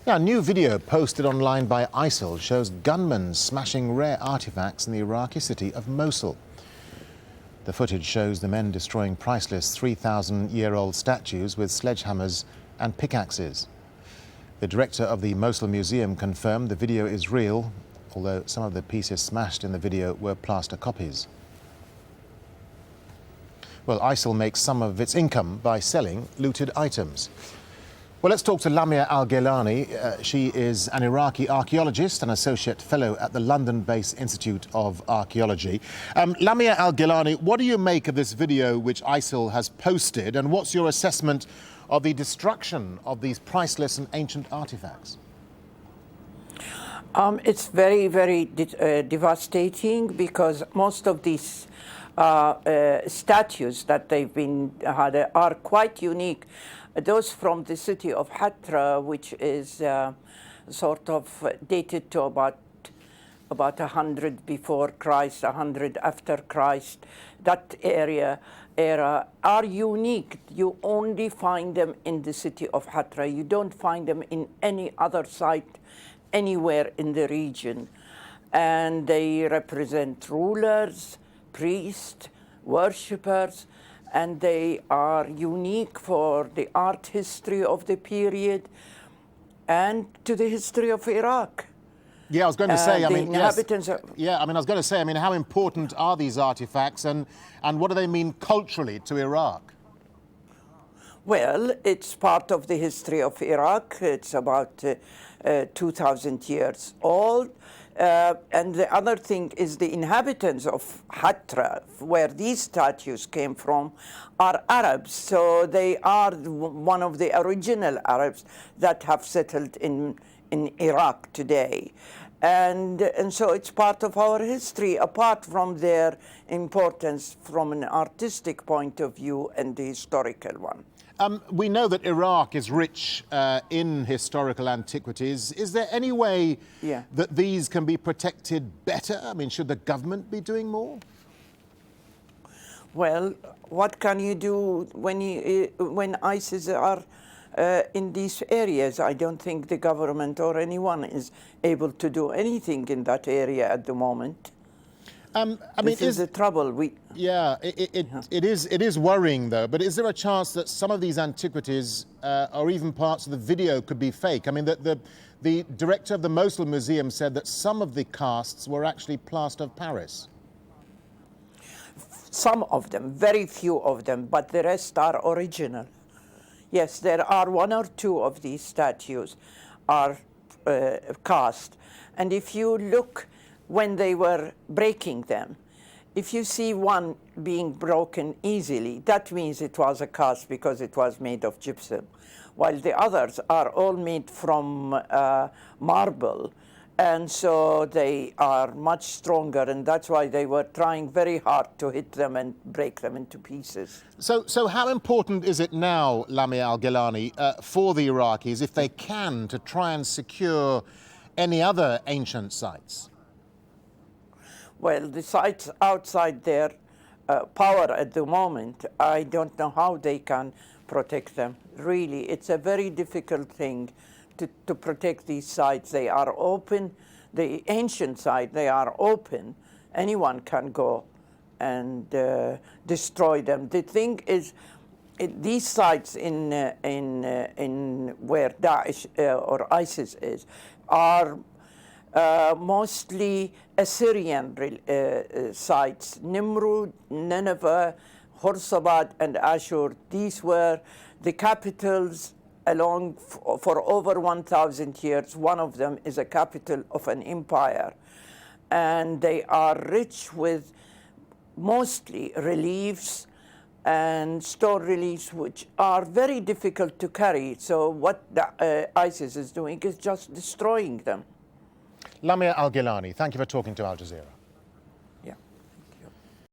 Now, a new video posted online by ISIL shows gunmen smashing rare artifacts in the Iraqi city of Mosul. The footage shows the men destroying priceless 3,000-year-old statues with sledgehammers and pickaxes. The director of the Mosul Museum confirmed the video is real, although some of the pieces smashed in the video were plaster copies. Well, ISIL makes some of its income by selling looted items. Well, let's talk to Lamia Al-Gilani. She is an Iraqi archaeologist and associate fellow at the London-based Institute of Archaeology. Lamia Al-Gilani, what do you make of this video which ISIL has posted, and what's your assessment of the destruction of these priceless and ancient artifacts? It's very, very devastating, because most of these statues that they've been had are quite unique. Those from the city of Hatra, which is sort of dated to about 100 before Christ, 100 after Christ, that era are unique. You only find them in the city of Hatra. You don't find them in any other site anywhere in the region. And they represent rulers, priests, worshippers, and they are unique for the art history of the period and to the history of Iraq. Yeah, I was going to say, I mean, yes. Yeah, I mean, I was going to say, I mean, how important are these artifacts, and what do they mean culturally to Iraq? Well, it's part of the history of Iraq. It's about 2,000 years old. And the other thing is the inhabitants of Hatra, where these statues came from, are Arabs. So they are one of the original Arabs that have settled in Iraq today. And so it's part of our history, apart from their importance from an artistic point of view and the historical one. We know that Iraq is rich in historical antiquities. Is there any way that these can be protected better? I mean, should the government be doing more? Well, what can you do when ISIS are in these areas? I don't think the government or anyone is able to do anything in that area at the moment. I mean, this is the trouble. It is worrying, though. But is there a chance that some of these antiquities, or even parts of the video, could be fake? I mean, the director of the Mosul Museum said that some of the casts were actually plaster of Paris. Some of them, very few of them, but the rest are original. Yes, there are one or two of these statues are cast, and if you look when they were breaking them, if you see one being broken easily, that means it was a cast because it was made of gypsum, while the others are all made from marble, and so they are much stronger, and that's why they were trying very hard to hit them and break them into pieces. So how important is it now, Lamia Al-Gilani, for the Iraqis, if they can, to try and secure any other ancient sites? Well, the sites outside their power at the moment, I don't know how they can protect them. Really, it's a very difficult thing to protect these sites. They are open. The ancient site, they are open. Anyone can go and destroy them. The thing is, these sites in where Daesh or ISIS is are mostly Assyrian sites. Nimrud, Nineveh, Horsabad, and Ashur. These were the capitals for over 1,000 years. One of them is a capital of an empire. And they are rich with mostly reliefs and stone reliefs, which are very difficult to carry. So what ISIS is doing is just destroying them. Lamia Al-Gilani, thank you for talking to Al Jazeera.